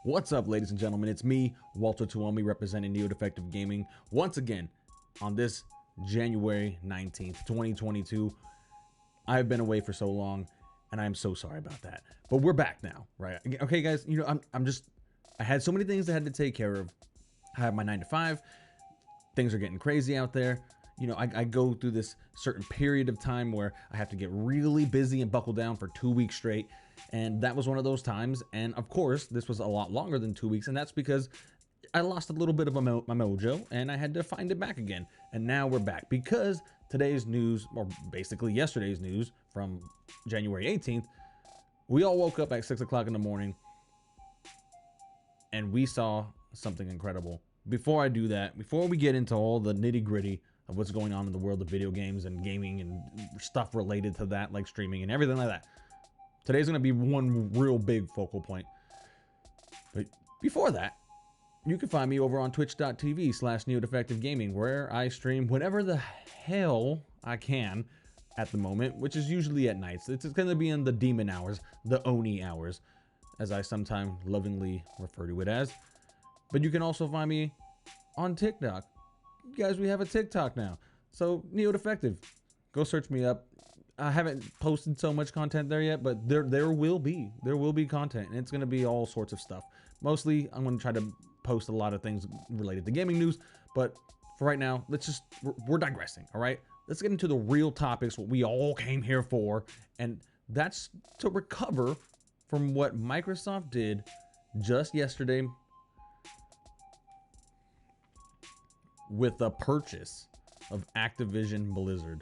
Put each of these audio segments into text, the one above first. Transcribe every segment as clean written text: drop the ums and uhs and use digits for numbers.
What's up, ladies and gentlemen? It's me, Walter Tuomi, representing Neo Defective Gaming, once again on this January 19th, 2022. I've been away for so long, and I'm so sorry about that. But we're back now, right? Okay, guys, you know, I had so many things I had to take care of. I have my 9 to 5. Things are getting crazy out there. You know, I go through this certain period of time where I have to get really busy and buckle down for 2 weeks straight. And that was one of those times. And of course, this was a lot longer than 2 weeks. And that's because I lost a little bit of my mojo and I had to find it back again. And now we're back because today's news, or basically yesterday's news from January 18th, we all woke up at 6 o'clock in the morning and we saw something incredible. Before I do that, before we get into all the nitty gritty of what's going on in the world of video games and gaming and stuff related to that, like streaming and everything like that, today's going to be one real big focal point. But before that, you can find me over on twitch.tv/NeoDefectiveGaming, where I stream whenever the hell I can at the moment, which is usually at nights. It's going to be in the demon hours, the Oni hours, as I sometimes lovingly refer to it as. But you can also find me on TikTok. Guys, we have a TikTok now. So, Neo Defective, go search me up. I haven't posted so much content there yet, but there will be content, and it's going to be all sorts of stuff. Mostly, I'm going to try to post a lot of things related to gaming news, but for right now, we're digressing, all right? Let's get into the real topics, what we all came here for, and that's to recover from what Microsoft did just yesterday with the purchase of Activision Blizzard.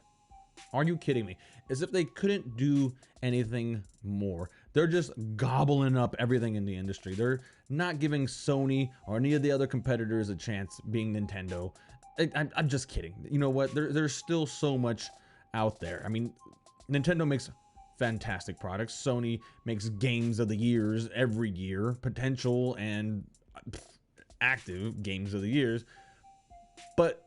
Are you kidding me? As if they couldn't do anything more. They're just gobbling up everything in the industry. They're not giving Sony or any of the other competitors a chance, being Nintendo. I'm just kidding. You know what? There's still so much out there. I mean, Nintendo makes fantastic products. Sony makes games of the years every year, potential and active games of the years. But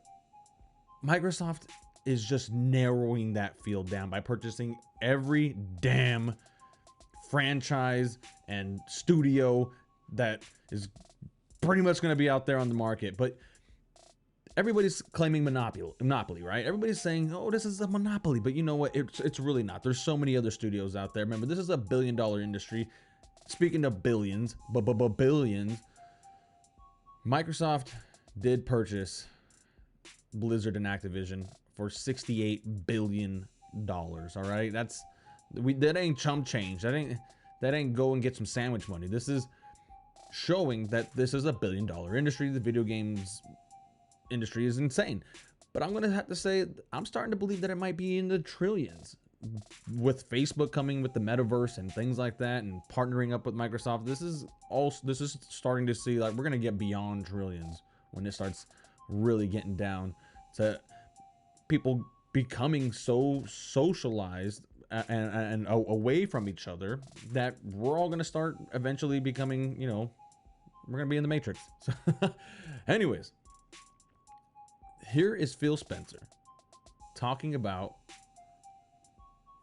Microsoft is just narrowing that field down by purchasing every damn franchise and studio that is pretty much going to be out there on the market. But everybody's claiming monopoly, right? Everybody's saying, oh, this is a monopoly. But you know what? It's really not. There's so many other studios out there. Remember, this is a billion-dollar industry. Speaking of billions, billions, Microsoft did purchase Blizzard and Activision for $68 billion. All right, that ain't chump change. That ain't go and get some sandwich money. This is showing that this is a billion-dollar industry. The video games industry is insane. But I'm gonna have to say, I'm starting to believe that it might be in the trillions. With Facebook coming with the metaverse and things like that, and partnering up with Microsoft, this is starting to see, like, we're gonna get beyond trillions when it starts really getting down to people becoming so socialized and away from each other that we're all going to start eventually becoming, you know, we're going to be in the Matrix. Anyways, here is Phil Spencer talking about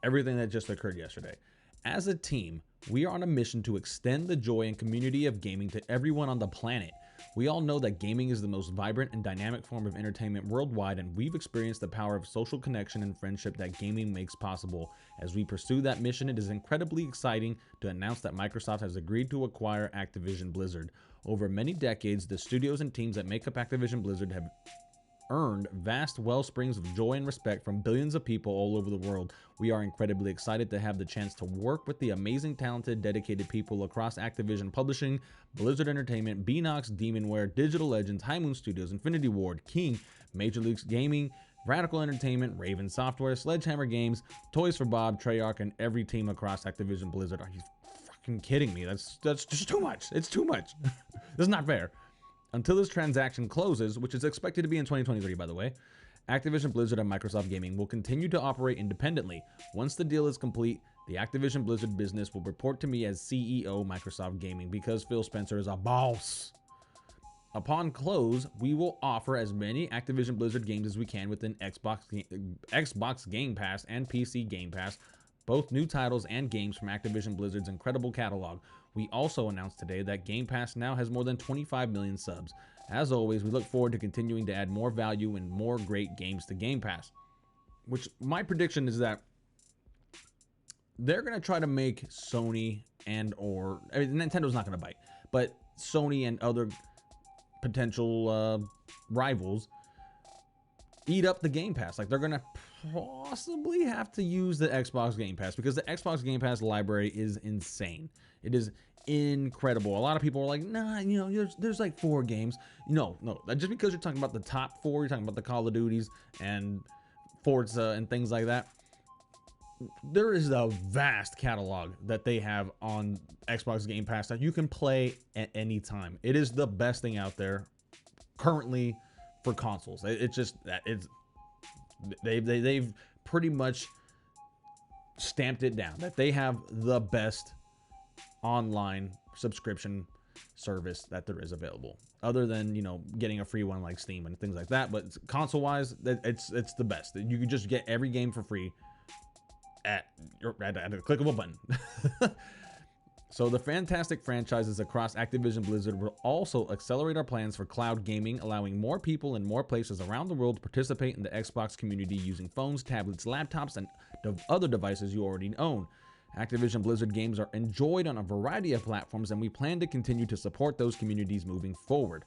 everything that just occurred yesterday. As a team, we are on a mission to extend the joy and community of gaming to everyone on the planet. We all know that gaming is the most vibrant and dynamic form of entertainment worldwide, and we've experienced the power of social connection and friendship that gaming makes possible. As we pursue that mission, it is incredibly exciting to announce that Microsoft has agreed to acquire Activision Blizzard. Over many decades, the studios and teams that make up Activision Blizzard have earned vast well springs of joy and respect from billions of people all over the world. We are incredibly excited to have the chance to work with the amazing, talented, dedicated people across Activision Publishing, Blizzard Entertainment, Beenox, Demonware, Digital Legends, High Moon Studios, Infinity Ward, King, Major League Gaming, Radical Entertainment, Raven Software, Sledgehammer Games, Toys for Bob, Treyarch, and every team across Activision Blizzard. Are you fucking kidding me? That's just too much. It's too much. This is not fair. Until this transaction closes, which is expected to be in 2023, by the way, Activision Blizzard and Microsoft Gaming will continue to operate independently. Once the deal is complete, the Activision Blizzard business will report to me as CEO Microsoft Gaming because Phil Spencer is a boss. Upon close, we will offer as many Activision Blizzard games as we can within Xbox Game Pass and PC Game Pass, both new titles and games from Activision Blizzard's incredible catalog. We also announced today that Game Pass now has more than 25 million subs. As always, we look forward to continuing to add more value and more great games to Game Pass. Which my prediction is that they're going to try to make Sony Nintendo's not going to bite, but Sony and other potential rivals eat up the Game Pass. Like, they're going to possibly have to use the Xbox Game Pass, because the Xbox Game Pass library is insane. It is incredible. A lot of people are like, nah, there's like 4 games. No, just because you're talking about the top 4, you're talking about the Call of Duties and Forza and things like that, there is a vast catalog that they have on Xbox Game Pass that you can play at any time. It is the best thing out there currently for consoles. It's just that they've pretty much stamped it down that they have the best online subscription service that there is available, other than getting a free one like Steam and things like that. But console wise, it's the best. You can just get every game for free at a click of a button. So the fantastic franchises across Activision Blizzard will also accelerate our plans for cloud gaming, allowing more people in more places around the world to participate in the Xbox community using phones, tablets, laptops, and other devices you already own. Activision Blizzard games are enjoyed on a variety of platforms, and we plan to continue to support those communities moving forward.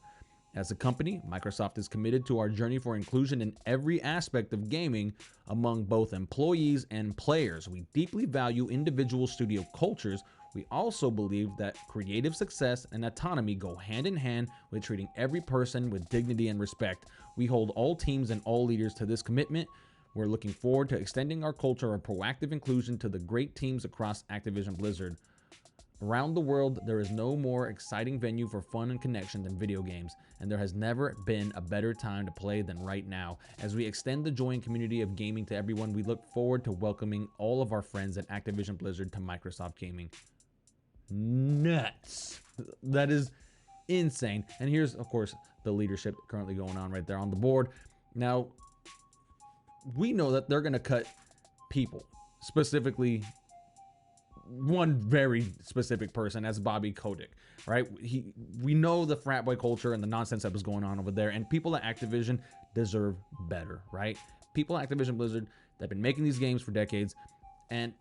As a company, Microsoft is committed to our journey for inclusion in every aspect of gaming among both employees and players. We deeply value individual studio cultures. We also believe that creative success and autonomy go hand in hand with treating every person with dignity and respect. We hold all teams and all leaders to this commitment. We're looking forward to extending our culture of proactive inclusion to the great teams across Activision Blizzard. Around the world, there is no more exciting venue for fun and connection than video games, and there has never been a better time to play than right now. As we extend the joy and community of gaming to everyone, we look forward to welcoming all of our friends at Activision Blizzard to Microsoft Gaming. Nuts. That is insane. And here's, of course, the leadership currently going on right there on the board. Now, we know that they're going to cut people, specifically one very specific person, as Bobby Kotick, right? We know the frat boy culture and the nonsense that was going on over there, and people at Activision deserve better, right? People at Activision Blizzard that have been making these games for decades and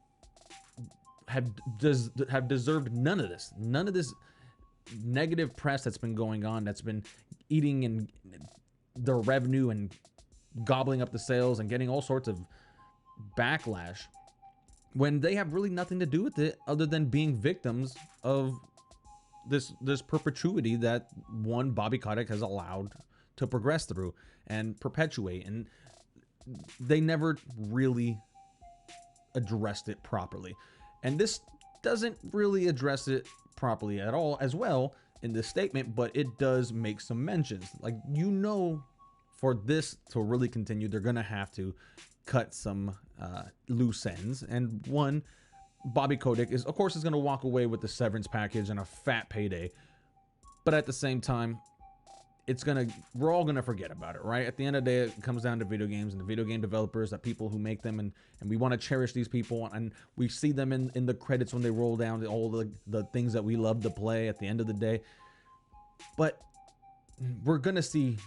have deserved none of this negative press that's been going on, that's been eating in their revenue and gobbling up the sales and getting all sorts of backlash, when they have really nothing to do with it other than being victims of this perpetuity that one Bobby Kotick has allowed to progress through and perpetuate. And they never really addressed it properly. And this doesn't really address it properly at all as well in this statement, but it does make some mentions. Like, for this to really continue, they're going to have to cut some loose ends. And one, Bobby Kotick is going to walk away with the severance package and a fat payday. But at the same time, we're all gonna forget about it, right? At the end of the day, it comes down to video games and the video game developers, the people who make them, and we want to cherish these people, and we see them in the credits when they roll down all the things that we love to play at the end of the day. But we're gonna see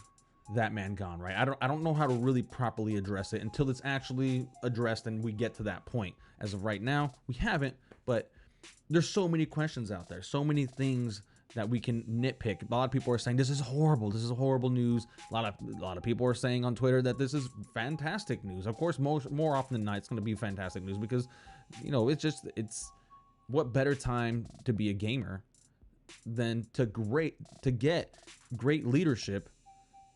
that man gone, right? I don't know how to really properly address it until it's actually addressed and we get to that point. As of right now, we haven't, but there's so many questions out there, so many things that we can nitpick. A lot of people are saying this is horrible. This is horrible news. A lot of people are saying on Twitter that this is fantastic news. Of course, more often than not, it's going to be fantastic news because, it's what better time to be a gamer than to get great leadership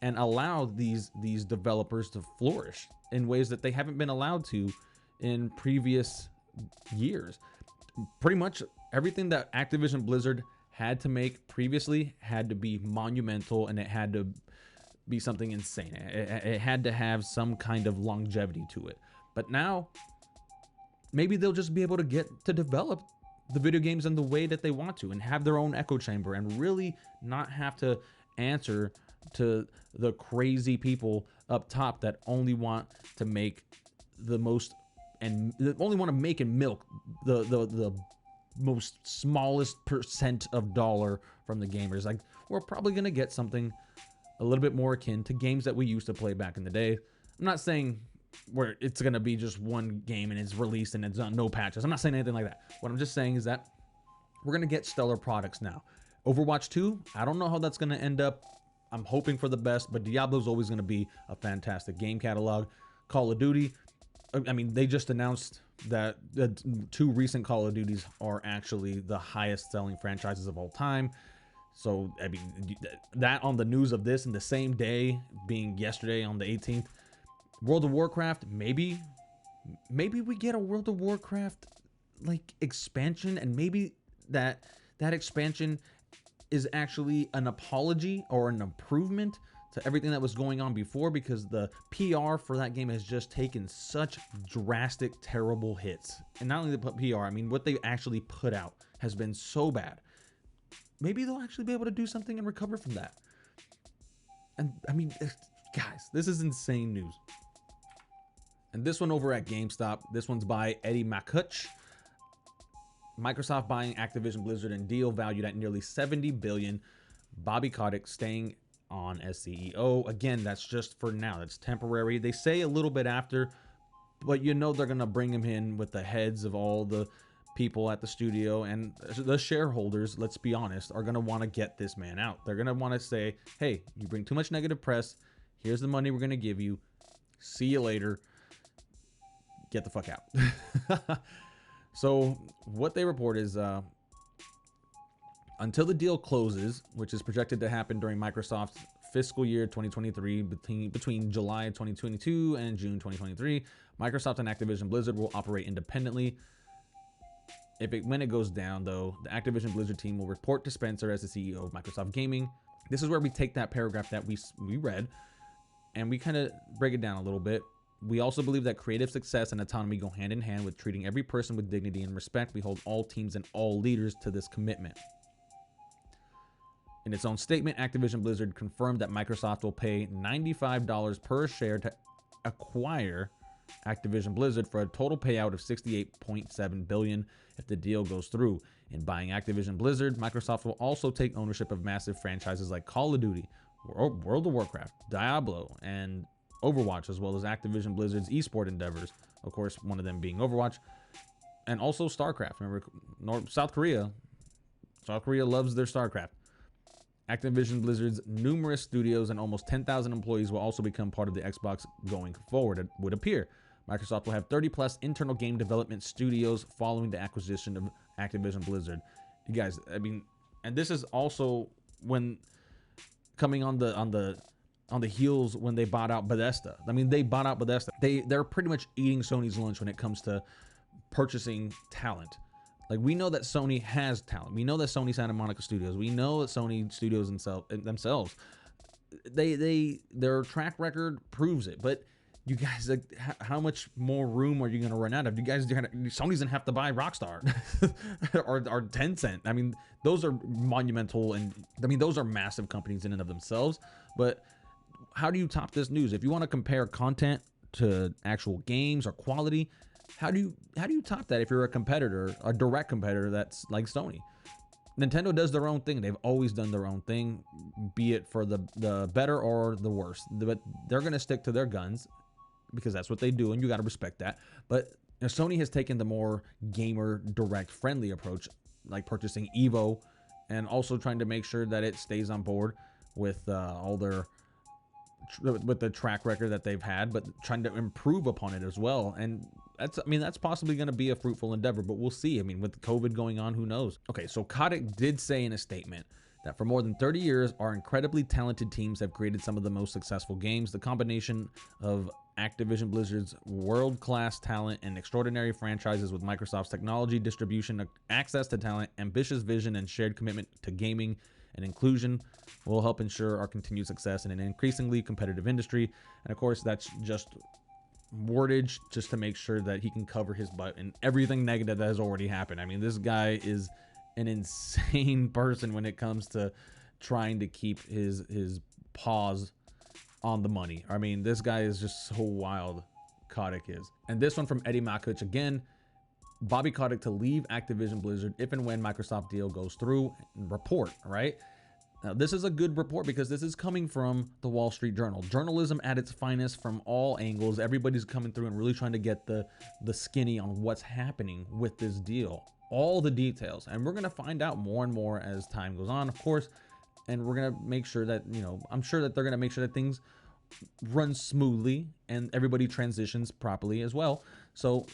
and allow these developers to flourish in ways that they haven't been allowed to in previous years. Pretty much everything that Activision Blizzard had to make previously had to be monumental, and it had to be something insane. It had to have some kind of longevity to it. But now, maybe they'll just be able to get to develop the video games in the way that they want to and have their own echo chamber and really not have to answer to the crazy people up top that only want to make the most and only want to make and milk the most smallest percent of dollar from the gamers. Like, we're probably going to get something a little bit more akin to games that we used to play back in the day. I'm not saying where it's going to be just one game and it's released and it's no patches. I'm not saying anything like that. What I'm just saying is that we're going to get stellar products now. Overwatch 2, I don't know how that's going to end up. I'm hoping for the best, but Diablo's always going to be a fantastic game catalog. Call of Duty, I mean, they just announced that the 2 recent Call of Duties are actually the highest selling franchises of all time. So, I mean, that on the news of this in the same day, being yesterday on the 18th. World of Warcraft, maybe we get a World of Warcraft like expansion, and maybe that expansion is actually an apology or an improvement to everything that was going on before, because the PR for that game has just taken such drastic, terrible hits. And not only the PR, I mean, what they actually put out has been so bad. Maybe they'll actually be able to do something and recover from that. And I mean, guys, this is insane news. And this one over at GameStop, this one's by Eddie Makuch. Microsoft buying Activision Blizzard in deal valued at nearly $70 billion. Bobby Kotick staying on as CEO. Again, that's just for now. That's temporary. They say a little bit after, but you know they're going to bring him in with the heads of all the people at the studio, and the shareholders, let's be honest, are going to want to get this man out. They're going to want to say, hey, you bring too much negative press. Here's the money we're going to give you. See you later. Get the fuck out. So what they report is until the deal closes, which is projected to happen during Microsoft's fiscal year 2023, between July 2022 and June 2023, Microsoft and Activision Blizzard will operate independently. When it goes down, though, the Activision Blizzard team will report to Spencer as the CEO of Microsoft Gaming. This is where we take that paragraph that we read and we kind of break it down a little bit. We also believe that creative success and autonomy go hand in hand with treating every person with dignity and respect. We hold all teams and all leaders to this commitment. In its own statement, Activision Blizzard confirmed that Microsoft will pay $95 per share to acquire Activision Blizzard for a total payout of $68.7 billion if the deal goes through. In buying Activision Blizzard, Microsoft will also take ownership of massive franchises like Call of Duty, World of Warcraft, Diablo, and Overwatch, as well as Activision Blizzard's esport endeavors. Of course, one of them being Overwatch, and also StarCraft. Remember, South Korea loves their StarCraft. Activision Blizzard's numerous studios and almost 10,000 employees will also become part of the Xbox going forward, it would appear. Microsoft will have 30 plus internal game development studios following the acquisition of Activision Blizzard. You guys, I mean, and this is also when coming on the heels when they bought out Bethesda. I mean, they bought out Bethesda. They're pretty much eating Sony's lunch when it comes to purchasing talent. Like, we know that Sony has talent. We know that Sony Santa Monica Studios. We know that Sony Studios themselves, their track record proves it. But you guys, like, how much more room are you going to run out of? Sony's going to have to buy Rockstar or Tencent. I mean, those are monumental, and I mean, those are massive companies in and of themselves. But how do you top this news? If you want to compare content to actual games or quality, how do you top that if you're a competitor, a direct competitor that's like Sony? Nintendo does their own thing. They've always done their own thing, be it for the better or the worse. But they're going to stick to their guns because that's what they do, and you got to respect that. But Sony has taken the more gamer direct friendly approach, like purchasing Evo, and also trying to make sure that it stays on board with all their with the track record that they've had, but trying to improve upon it as well. And that's possibly going to be a fruitful endeavor, but we'll see. I mean, with COVID going on, who knows? Okay, so Kotick did say in a statement that for more than 30 years, our incredibly talented teams have created some of the most successful games. The combination of Activision Blizzard's world-class talent and extraordinary franchises with Microsoft's technology, distribution, access to talent, ambitious vision, and shared commitment to gaming and inclusion will help ensure our continued success in an increasingly competitive industry. And of course, that's just wordage just to make sure that he can cover his butt and everything negative that has already happened. I mean, this guy is an insane person when it comes to trying to keep his paws on the money. I mean, this guy is just so wild, Kotick is. And this one from Eddie Makuch again. Bobby Kotick to leave Activision Blizzard if and when Microsoft deal goes through and report, right? Now, this is a good report because this is coming from the Wall Street Journal. Journalism at its finest from all angles. Everybody's coming through and really trying to get the skinny on what's happening with this deal. All the details. And we're going to find out more and more as time goes on, of course. And we're going to make sure that, you know, I'm sure that they're going to make sure that things run smoothly and everybody transitions properly as well. So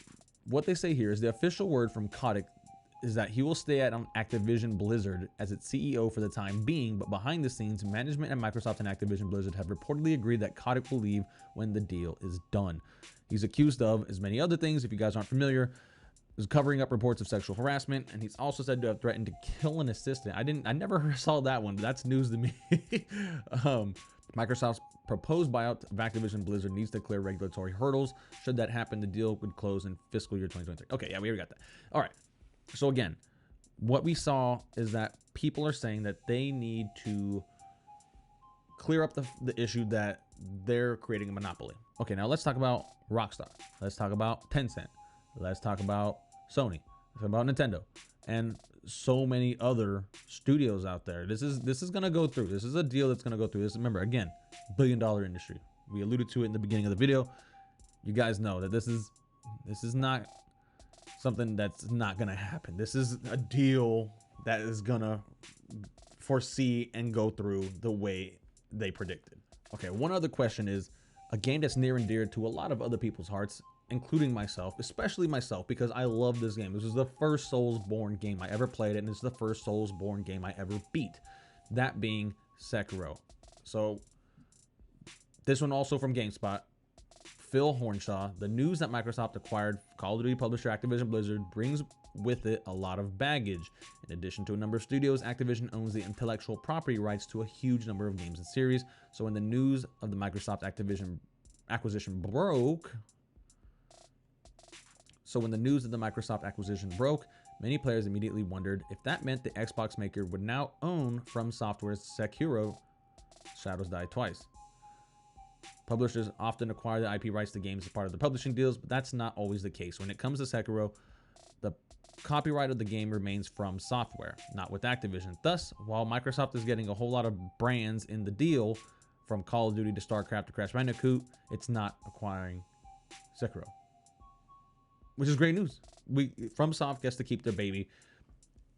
what they say here is the official word from Kotick is that he will stay at Activision Blizzard as its CEO for the time being, but behind the scenes, management at Microsoft and Activision Blizzard have reportedly agreed that Kotick will leave when the deal is done. He's accused of, as many other things, if you guys aren't familiar, is covering up reports of sexual harassment, and he's also said to have threatened to kill an assistant. I never saw that one, but that's news to me. Microsoft's proposed buyout of Activision Blizzard needs to clear regulatory hurdles. Should that happen, the deal would close in fiscal year 2023. Okay, yeah, we already got that. All right. So again, what we saw is that people are saying that they need to clear up the issue that they're creating a monopoly. Okay, now let's talk about Rockstar. Let's talk about Tencent. Let's talk about Sony. Let's talk about Nintendo and so many other studios out there. This is gonna go through. This is a deal that's gonna go through. This, remember, again, billion-dollar industry. We alluded to it in the beginning of the video. You guys know that this is not something that's not gonna happen. This is a deal that is gonna foresee and go through the way they predicted. Okay, one other question is a game that's near and dear to a lot of other people's hearts, including myself, especially myself, because I love this game. This was the first Soulsborne game I ever played, and it's the first Soulsborne game I ever beat, that being Sekiro. So this one also from GameSpot. Phil Hornshaw, the news that Microsoft acquired Call of Duty publisher Activision Blizzard brings with it a lot of baggage. In addition to a number of studios, Activision owns the intellectual property rights to a huge number of games and series. So when the news of the Microsoft Activision acquisition broke, many players immediately wondered if that meant the Xbox maker would now own FromSoftware's Sekiro, Shadows Die Twice. Publishers often acquire the IP rights to games as part of the publishing deals, but that's not always the case. When it comes to Sekiro, the copyright of the game remains from software, not with Activision. Thus, while Microsoft is getting a whole lot of brands in the deal, from Call of Duty to StarCraft to Crash Bandicoot, it's not acquiring Sekiro, which is great news. FromSoft gets to keep their baby,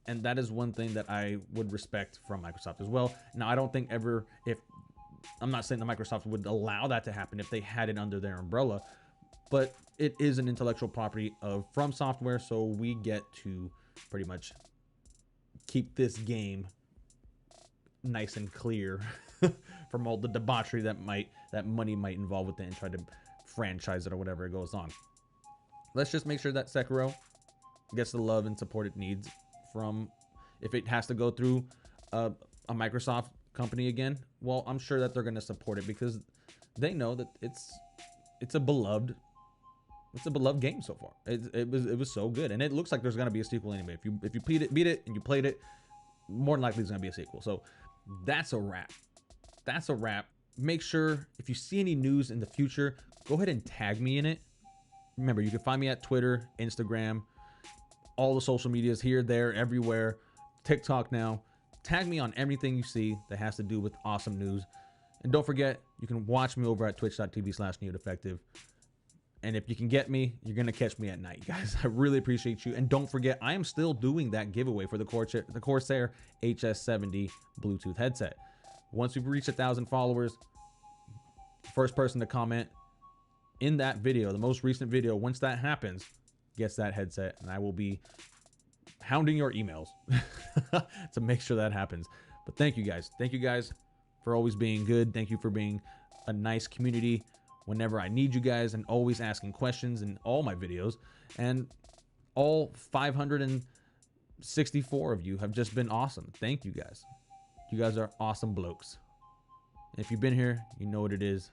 and that is one thing that I would respect from Microsoft as well. Now, I don't think ever, I'm not saying that Microsoft would allow that to happen if they had it under their umbrella, but it is an intellectual property of FromSoftware, so we get to pretty much keep this game nice and clear from all the debauchery that money might involve with it and try to franchise it or whatever it goes on. Let's just make sure that Sekiro gets the love and support it needs from, if it has to go through a Microsoft company again, well, I'm sure that they're going to support it because they know that it's a beloved game so far. It was so good, and it looks like there's going to be a sequel anyway. If you beat it and you played it, more than likely there's going to be a sequel. So that's a wrap. That's a wrap. Make sure if you see any news in the future, go ahead and tag me in it. Remember, you can find me at Twitter, Instagram, all the social medias here, there, everywhere, TikTok now. Tag me on everything you see that has to do with awesome news. And don't forget, you can watch me over at twitch.tv/NeoDefective. And if you can get me, you're going to catch me at night, guys. I really appreciate you. And don't forget, I am still doing that giveaway for the Corsair HS70 Bluetooth headset. Once we've reached 1,000 followers, first person to comment in that video, the most recent video, once that happens, gets that headset. And I will be hounding your emails to make sure that happens. But thank you guys. Thank you guys for always being good. Thank you for being a nice community whenever I need you guys, and always asking questions in all my videos. And all 564 of you have just been awesome. Thank you guys. You guys are awesome blokes. And if you've been here, you know what it is.